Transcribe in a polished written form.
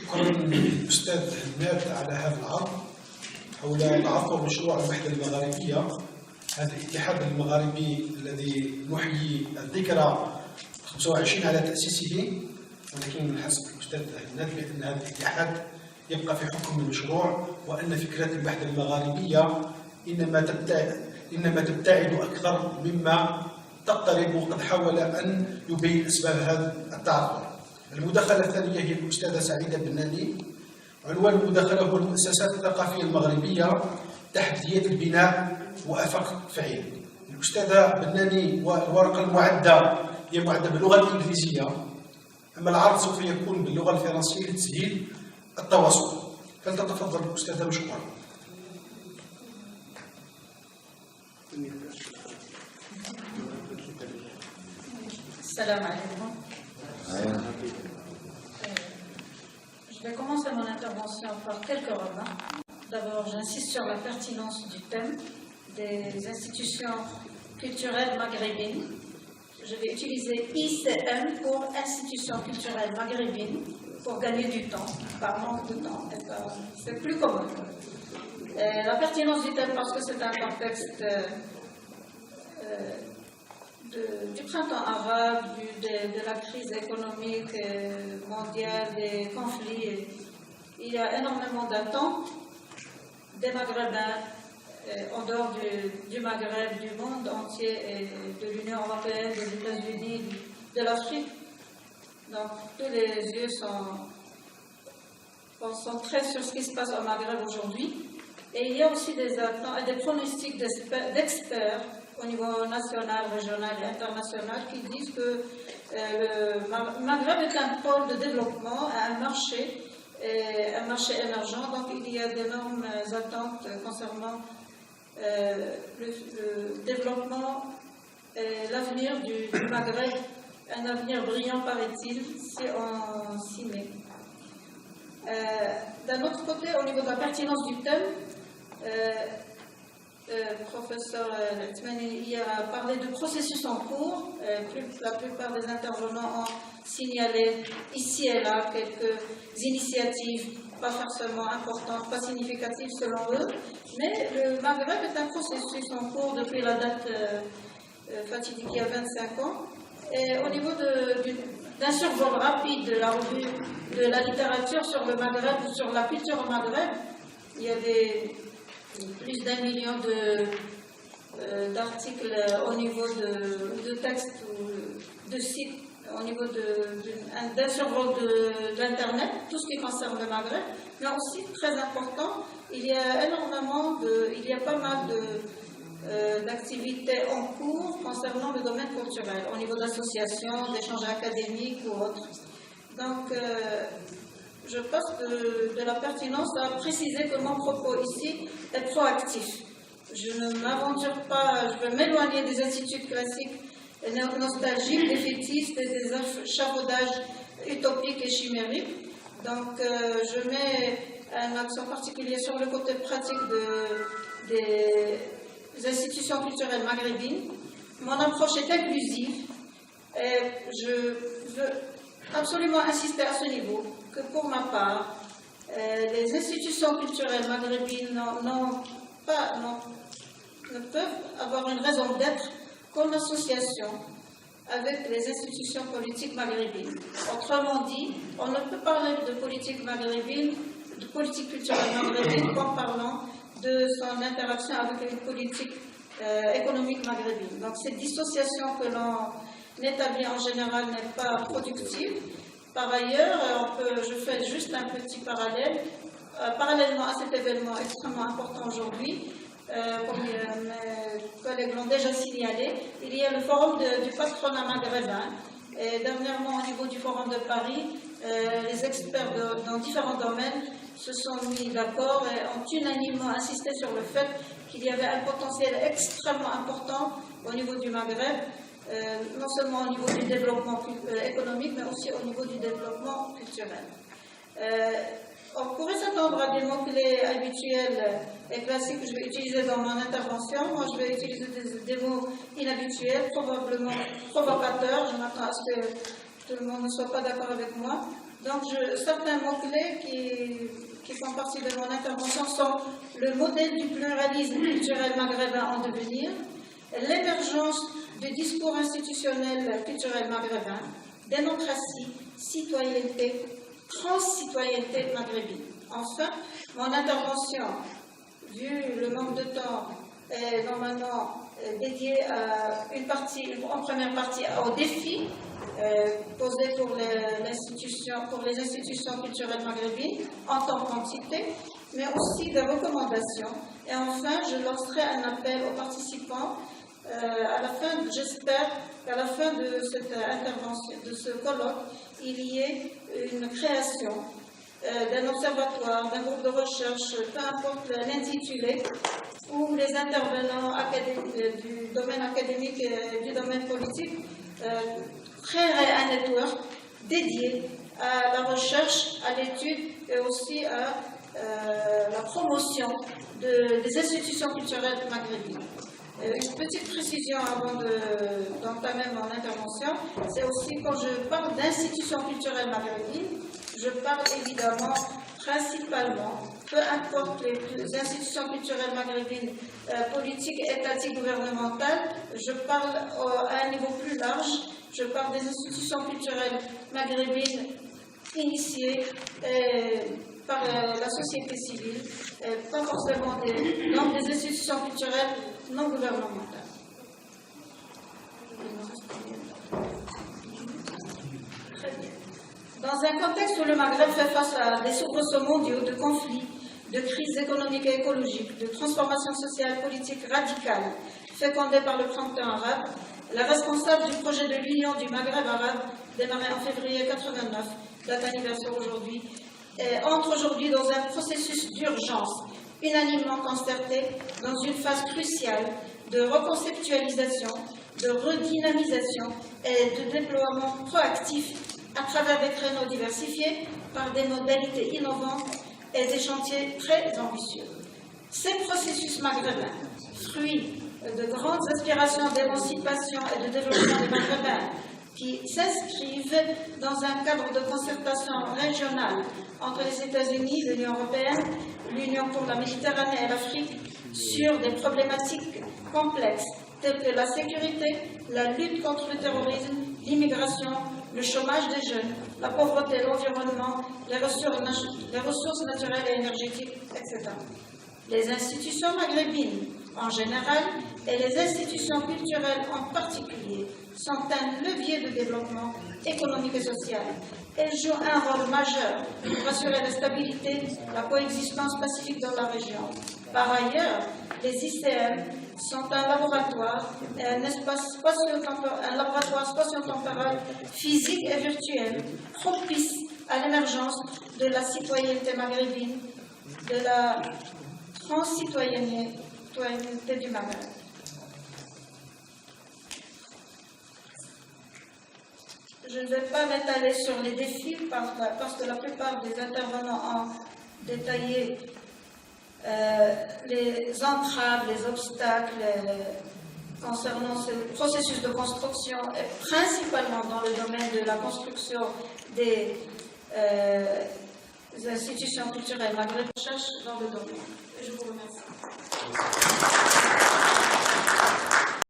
شكرا للأستاذ هناد على هذا العرض حول تعثر مشروع الوحدة المغاربية. هذا الاتحاد المغاربي الذي نحيي الذكرى 25 على تأسيسه، ولكن من حسب الأستاذ هناد بأن هذا الاتحاد يبقى في حكم المشروع، وأن فكرة الوحدة المغاربية إنما تبتعد أكثر مما تقترب، وقد حاول أن يبين أسباب هذا التعثر. المداخلة الثانية هي الأستاذة سعيدة بناني. عنوان المداخلة هو المؤسسات الثقافية المغربية تحديات البناء وآفاق فعيل. الأستاذة بناني والورقة المعدة هي معدة باللغة الإنجليزية، أما العرض سوف يكون باللغة الفرنسية لتسهيل التواصل. فلتتفضل الأستاذة وشكرا. Salam alaikum. Je vais commencer mon intervention par quelques remarques. D'abord, j'insiste sur la pertinence du thème des institutions culturelles maghrébines. Je vais utiliser ICM pour Institutions culturelles maghrébines pour gagner du temps, par manque de temps. C'est plus commode. La pertinence du thème parce que c'est un contexte du printemps arabe, de la crise économique mondiale, des conflits. Il y a énormément d'attentes des Maghrébins en dehors du Maghreb, du monde entier, et de l'Union européenne, des États-Unis, de l'Afrique. Donc tous les yeux sont concentrés sur ce qui se passe au Maghreb aujourd'hui. Et il y a aussi des attentes et des pronostics d'experts au niveau national, régional et international qui disent que le Maghreb est un pôle de développement, un marché émergent. Donc il y a d'énormes attentes concernant le développement et l'avenir du Maghreb, un avenir brillant paraît-il si on s'y met. D'un autre côté, au niveau de la pertinence du thème, professeur Letmani a parlé de processus en cours. La plupart des intervenants ont signalé ici et là quelques initiatives, pas forcément importantes, pas significatives selon eux, mais le Maghreb est un processus en cours depuis la date fatidique il y a 25 ans. Et au niveau d'un survol rapide de la revue de la littérature sur le Maghreb ou sur la culture au Maghreb, il y a plus d'1 million d'articles au niveau de textes ou de sites, au niveau d'un survol de l'Internet, tout ce qui concerne le Maghreb, mais aussi, très important, il y a pas mal d'activités en cours concernant le domaine culturel, au niveau d'associations, d'échanges académiques ou autres. Donc, je passe de la pertinence à préciser que mon propos ici est proactif. Je ne m'aventure pas, je veux m'éloigner des instituts classiques nostalgiques, défaitistes et des échafaudages utopiques et chimériques. Donc, je mets un accent particulier sur le côté pratique des institutions culturelles maghrébines. Mon approche est inclusive et je veux absolument insister à ce niveau que pour ma part, les institutions culturelles maghrébines ne peuvent avoir une raison d'être qu'en association avec les institutions politiques maghrébines. Autrement dit, on ne peut parler de politique maghrébine, de politique culturelle maghrébine qu'en parlant de son interaction avec une politique économique maghrébine. Donc cette dissociation que l'on établit en général n'est pas productive. Par ailleurs, je fais juste un petit parallèle. Parallèlement à cet événement extrêmement important aujourd'hui, comme mes collègues l'ont déjà signalé, il y a le forum du patronat maghrébin. Et dernièrement, au niveau du forum de Paris, les experts dans différents domaines se sont mis d'accord et ont unanimement insisté sur le fait qu'il y avait un potentiel extrêmement important au niveau du Maghreb, non seulement au niveau du développement économique, mais aussi au niveau du développement culturel. On pourrait s'attendre à des mots-clés habituels et classiques que je vais utiliser dans mon intervention. Moi, je vais utiliser des mots inhabituels, probablement provocateurs. Je m'attends à ce que tout le monde ne soit pas d'accord avec moi. Donc, certains mots-clés qui font partie de mon intervention sont le modèle du pluralisme culturel maghrébin en devenir, l'émergence du discours institutionnel culturel maghrébin, démocratie, citoyenneté, transcitoyenneté maghrébine. Enfin, mon intervention, vu le manque de temps, est normalement dédiée à en première partie aux défis posés pour les institutions culturelles maghrébines en tant qu'entité, mais aussi des recommandations. Et enfin, je lancerai un appel aux participants. J'espère qu'à la fin de cette intervention, de ce colloque, il y ait une création d'un observatoire, d'un groupe de recherche, peu importe l'intitulé, où les intervenants du domaine académique et du domaine politique créeraient un network dédié à la recherche, à l'étude et aussi à la promotion des institutions culturelles maghrébines. Une petite précision avant d'entamer mon intervention, c'est aussi quand je parle d'institutions culturelles maghrébines, je parle évidemment principalement, peu importe les institutions culturelles maghrébines, politiques, étatiques, gouvernementales, je parle à un niveau plus large, je parle des institutions culturelles maghrébines initiées par la société civile, pas forcément des institutions culturelles non gouvernementales. Très bien. Dans un contexte où le Maghreb fait face à des soubresauts mondiaux de conflits, de crises économiques et écologiques, de transformations sociales, politiques radicales, fécondées par le printemps arabe, la responsable du projet de l'Union du Maghreb arabe, démarré en février 1989, date anniversaire aujourd'hui, entre aujourd'hui dans un processus d'urgence unanimement concerté dans une phase cruciale de reconceptualisation, de redynamisation et de déploiement proactif à travers des créneaux diversifiés par des modalités innovantes et des chantiers très ambitieux. Ces processus maghrébins, fruits de grandes aspirations d'émancipation et de développement des Maghrébins, qui s'inscrivent dans un cadre de concertation régionale entre les États-Unis, l'Union européenne, l'Union pour la Méditerranée et l'Afrique sur des problématiques complexes telles que la sécurité, la lutte contre le terrorisme, l'immigration, le chômage des jeunes, la pauvreté, l'environnement, les ressources naturelles et énergétiques, etc. Les institutions maghrébines en général et les institutions culturelles en particulier sont un levier de développement économique et social. Elles jouent un rôle majeur pour assurer la stabilité, la coexistence pacifique dans la région. Par ailleurs, les ICM sont un laboratoire, un laboratoire spatio-temporel physique et virtuel propice à l'émergence de la citoyenneté maghrébine, de la transcitoyenneté du Maghreb. Je ne vais pas m'étaler sur les défis parce que la plupart des intervenants ont détaillé les entraves, les obstacles concernant ce processus de construction, et principalement dans le domaine de la construction des institutions culturelles maghrébines. Je cherche dans le domaine. Je vous remercie.